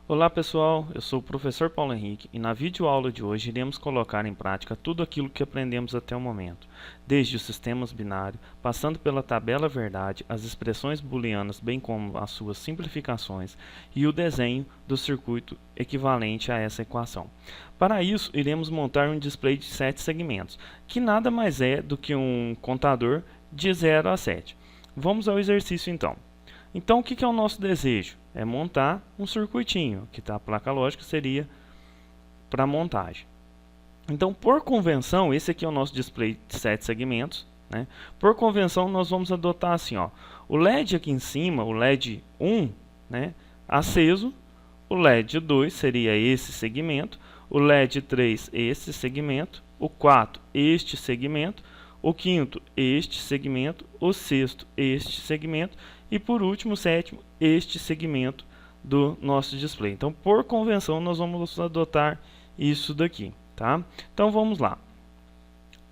Olá pessoal, eu sou o professor Paulo Henrique e na videoaula de hoje iremos colocar em prática tudo aquilo que aprendemos até o momento, desde os sistemas binários, passando pela tabela verdade, as expressões booleanas, bem como as suas simplificações e o desenho do circuito equivalente a essa equação. Para isso, iremos montar um display de 7 segmentos, que nada mais é do que um contador de 0 a 7. Vamos ao exercício então. Então, o que é o nosso desejo? É montar um circuitinho, que a placa lógica seria para montagem. Então, por convenção, esse aqui é o nosso display de 7 segmentos, né? Por convenção, nós vamos adotar assim, ó, o LED aqui em cima, o LED 1, né, aceso, o LED 2 seria esse segmento, o LED 3 esse segmento, o 4 este segmento, o quinto este segmento, o sexto este segmento e por último, o sétimo, este segmento do nosso display. Então, por convenção, nós vamos adotar isso daqui, tá? Então, vamos lá.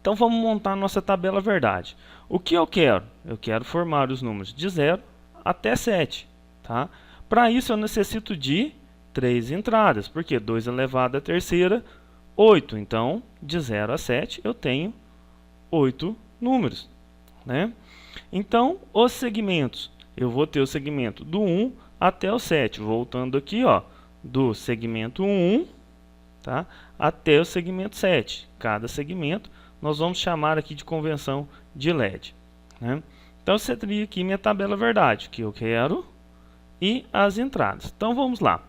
Então, vamos montar nossa tabela verdade. O que eu quero? Eu quero formar os números de 0 até 7, tá? Para isso, eu necessito de 3 entradas, porque 2 elevado à terceira, 8. Então, de 0 a 7, eu tenho 8 números, né? Então, os segmentos. Eu vou ter o segmento do 1 até o 7. Voltando aqui, ó, do segmento 1, tá, até o segmento 7. Cada segmento nós vamos chamar aqui de convenção de LED, né? Então, você teria aqui minha tabela verdade, que eu quero, e as entradas. Então, vamos lá.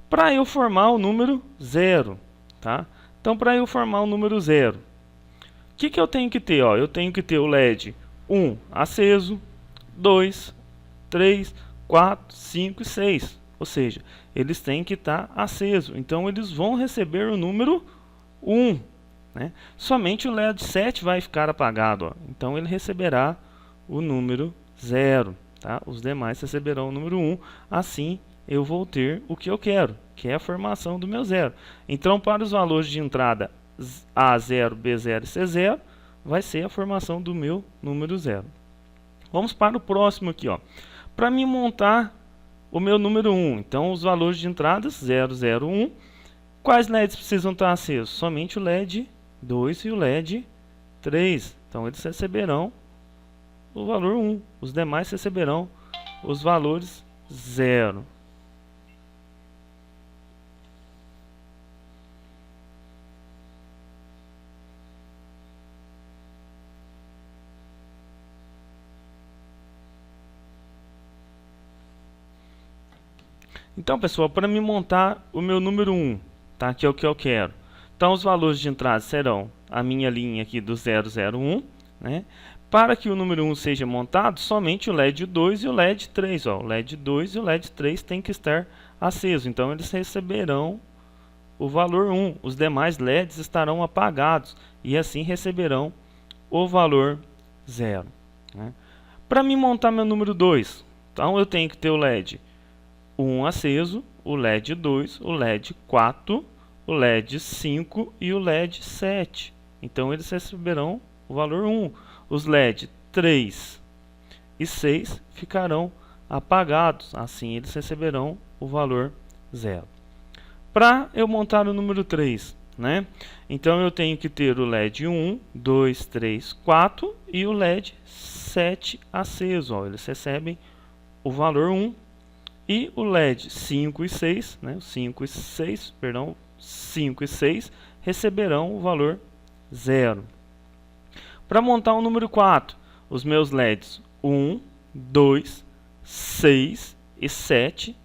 Para eu formar o número 0, tá? Então, para eu formar o número 0, o que eu tenho que ter? Ó? Eu tenho que ter o LED 1 aceso, 2, 3, 4, 5 e 6. Ou seja, eles têm que estar acesos. Então, eles vão receber o número 1. Né? Somente o LED 7 vai ficar apagado. Ó. Então, ele receberá o número 0. Tá? Os demais receberão o número 1. Assim, eu vou ter o que eu quero, que é a formação do meu 0. Então, para os valores de entrada A0, B0 e C0, vai ser a formação do meu número 0. Vamos para o próximo aqui, ó. Para mim montar o meu número 1, então os valores de entradas 0, 0, 1. Quais LEDs precisam estar acesos? Somente o LED 2 e o LED 3. Então eles receberão o valor 1. Os demais receberão os valores 0. Então, pessoal, para me montar o meu número 1, tá? Que é o que eu quero. Então, os valores de entrada serão a minha linha aqui do 001, né? Para que o número 1 seja montado, somente o LED 2 e o LED 3. Ó. O LED 2 e o LED 3 têm que estar acesos. Então, eles receberão o valor 1. Os demais LEDs estarão apagados e assim receberão o valor 0. Né? Para me montar meu número 2, então eu tenho que ter o LED 1 aceso, o LED 2, o LED 4, o LED 5 e o LED 7. Então, eles receberão o valor 1. Os LED 3 e 6 ficarão apagados. Assim, eles receberão o valor 0. Para eu montar o número 3, né? Então, eu tenho que ter o LED 1, 2, 3, 4 e o LED 7 aceso. Ó. Eles recebem o valor 1. E o LED 5 e 6, né, 5 e 6 receberão o valor 0. Para montar o número 4, os meus LEDs 1, 2, 6 e 7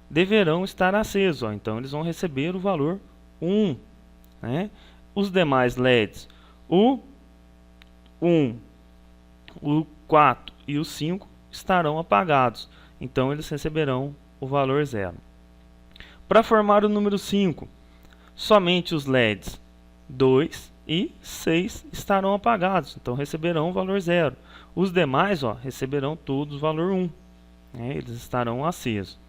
deverão estar acesos. Ó. Então, eles vão receber o valor 1. Né? Os demais LEDs, o 1, o 4 e o 5 estarão apagados. Então, eles receberão o valor 0. Para formar o número 5, somente os LEDs 2 e 6 estarão apagados. Então, receberão o valor 0. Os demais receberão todos o valor 1. Né? Eles estarão acesos.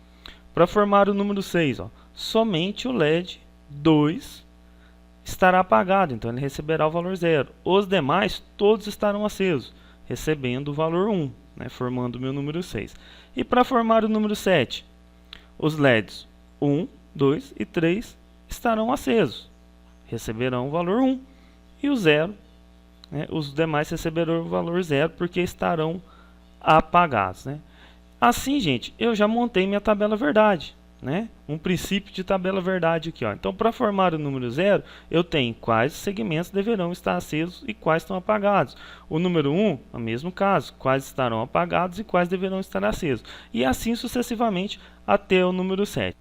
Para formar o número 6, somente o LED 2 estará apagado. Então, ele receberá o valor 0. Os demais, todos estarão acesos, recebendo o valor 1. Né, formando o meu número 6. E para formar o número 7, os LEDs 1, 2 e 3 estarão acesos, receberão o valor 1, e o 0, né, os demais receberão o valor 0 porque estarão apagados, né? Assim, gente, eu já montei minha tabela verdade, né? Um princípio de tabela verdade aqui, ó. Então, para formar o número 0, eu tenho quais segmentos deverão estar acesos e quais estão apagados. O número 1, no mesmo caso, quais estarão apagados e quais deverão estar acesos. E assim sucessivamente até o número 7.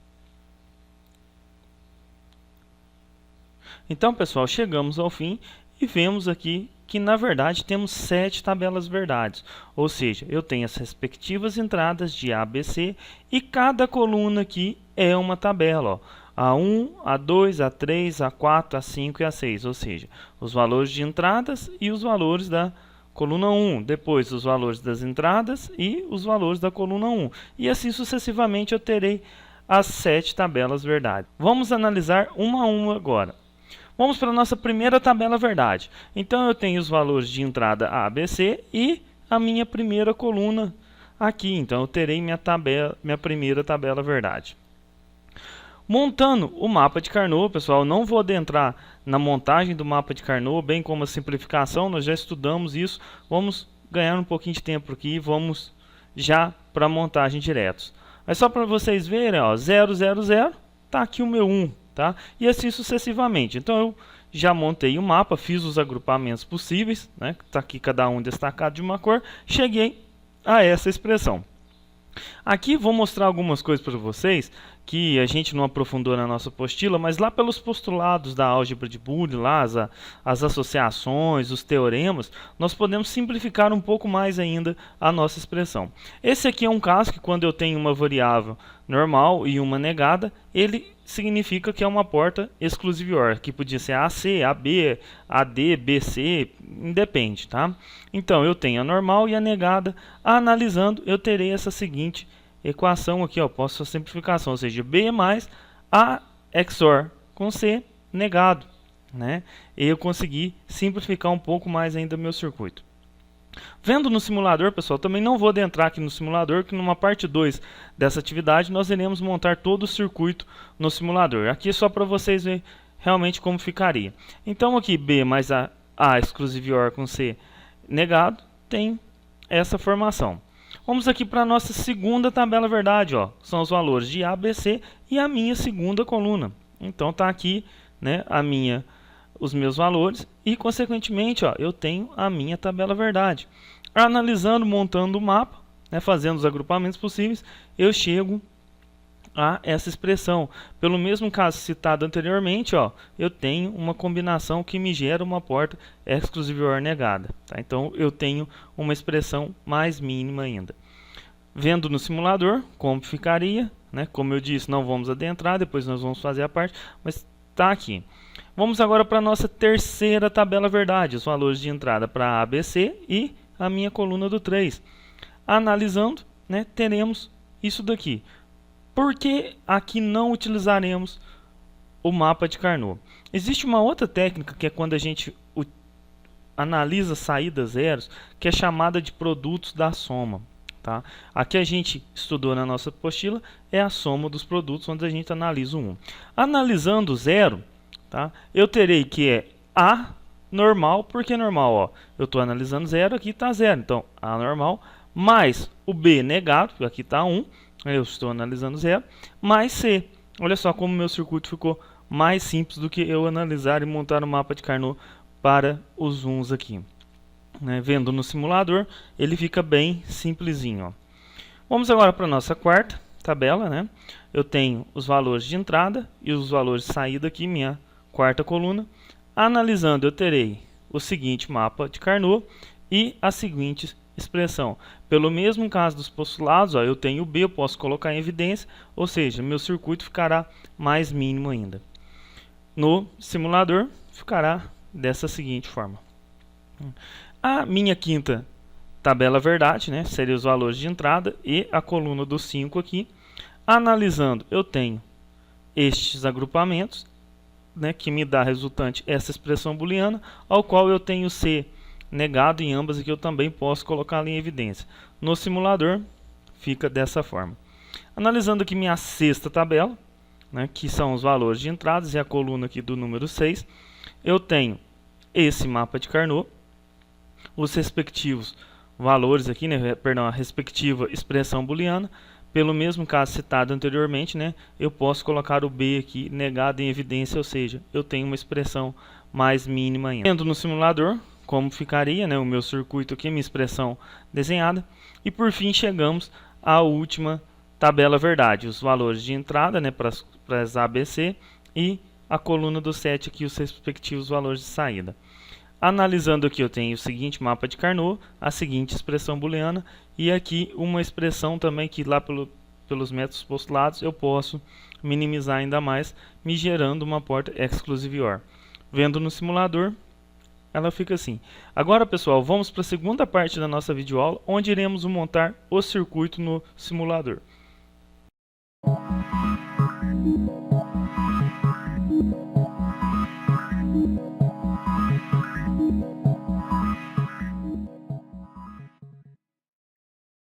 Então, pessoal, chegamos ao fim e vemos aqui que, na verdade, temos 7 tabelas verdades. Ou seja, eu tenho as respectivas entradas de A, B, C e cada coluna aqui é uma tabela. Ó. A1, A2, A3, A4, A5 e A6. Ou seja, os valores de entradas e os valores da coluna 1. Depois, os valores das entradas e os valores da coluna 1. E assim sucessivamente eu terei as 7 tabelas verdades. Vamos analisar uma a uma agora. Vamos para a nossa primeira tabela verdade. Então, eu tenho os valores de entrada A, B, C e a minha primeira coluna aqui. Então, eu terei minha primeira tabela verdade. Montando o mapa de Carnot, pessoal, não vou adentrar na montagem do mapa de Carnot, bem como a simplificação, nós já estudamos isso. Vamos ganhar um pouquinho de tempo aqui e vamos já para a montagem direto. Mas só para vocês verem, ó, 0, 0, 0, está aqui o meu 1. Tá? E assim sucessivamente. Então eu já montei o mapa, fiz os agrupamentos possíveis, né? Está aqui cada um destacado de uma cor, cheguei a essa expressão. Aqui vou mostrar algumas coisas para vocês que a gente não aprofundou na nossa apostila, mas lá pelos postulados da álgebra de Boolean, lá as associações, os teoremas, nós podemos simplificar um pouco mais ainda a nossa expressão. Esse aqui é um caso que quando eu tenho uma variável normal e uma negada, ele significa que é uma porta exclusive OR, que podia ser AC, AB, AD, BC, independe, tá? Então eu tenho a normal e a negada. Analisando, eu terei essa seguinte equação aqui, ó, posso fazer simplificação, ou seja, B mais A XOR com C negado, né? E eu consegui simplificar um pouco mais ainda meu circuito. Vendo no simulador, pessoal, também não vou adentrar aqui no simulador, que numa parte 2 dessa atividade nós iremos montar todo o circuito no simulador. Aqui é só para vocês verem realmente como ficaria. Então aqui B mais A exclusive OR com C negado tem essa formação. Vamos aqui para a nossa segunda tabela verdade, ó. São os valores de A, B, C e a minha segunda coluna. Então está aqui, né, os meus valores e, consequentemente, ó, eu tenho a minha tabela verdade. Analisando, montando o mapa, né, fazendo os agrupamentos possíveis, eu chego a essa expressão. Pelo mesmo caso citado anteriormente, ó, eu tenho uma combinação que me gera uma porta exclusive OR negada. Tá? Então, eu tenho uma expressão mais mínima ainda. Vendo no simulador como ficaria, né? Como eu disse, não vamos adentrar, depois nós vamos fazer a parte, mas está aqui. Vamos agora para a nossa terceira tabela verdade, os valores de entrada para A, B, C e a minha coluna do 3. Analisando, né, teremos isso daqui. Por que aqui não utilizaremos o mapa de Carnot? Existe uma outra técnica que é quando a gente analisa saídas zeros, que é chamada de produtos da soma. Tá? Aqui a gente estudou na nossa apostila, é a soma dos produtos, onde a gente analisa o 1. Analisando o 0, tá? Eu terei que é A normal, por que normal? Ó, eu estou analisando 0, aqui está 0, então A normal, mais o B negado, aqui está 1, eu estou analisando 0, mais C. Olha só como meu circuito ficou mais simples do que eu analisar e montar um mapa de Carnot para os 1s aqui. Né? Vendo no simulador, ele fica bem simplesinho. Ó. Vamos agora para a nossa quarta tabela. Né? Eu tenho os valores de entrada e os valores de saída aqui, minha quarta coluna. Analisando, eu terei o seguinte mapa de Carnot e a seguinte expressão. Pelo mesmo caso dos postulados, ó, eu tenho o B, eu posso colocar em evidência, ou seja, meu circuito ficará mais mínimo ainda. No simulador, ficará dessa seguinte forma. A minha quinta tabela verdade, né, seria os valores de entrada e a coluna dos 5 aqui. Analisando, eu tenho estes agrupamentos, né, que me dá resultante essa expressão booleana, ao qual eu tenho C negado em ambas e que eu também posso colocar ali em evidência. No simulador, fica dessa forma. Analisando aqui minha sexta tabela, né, que são os valores de entradas, e a coluna aqui do número 6, eu tenho esse mapa de Carnot, os respectivos valores aqui, né, perdão, a respectiva expressão booleana. Pelo mesmo caso citado anteriormente, né, eu posso colocar o B aqui negado em evidência, ou seja, eu tenho uma expressão mais mínima ainda. Tendo no simulador, como ficaria, né, o meu circuito aqui, minha expressão desenhada. E por fim chegamos à última tabela verdade, os valores de entrada, né, para as ABC, e a coluna do 7 aqui, os respectivos valores de saída. Analisando aqui, eu tenho o seguinte mapa de Carnot, a seguinte expressão booleana, e aqui uma expressão também que lá pelos métodos postulados eu posso minimizar ainda mais, me gerando uma porta exclusive OR. Vendo no simulador, ela fica assim. Agora, pessoal, vamos para a segunda parte da nossa videoaula, onde iremos montar o circuito no simulador.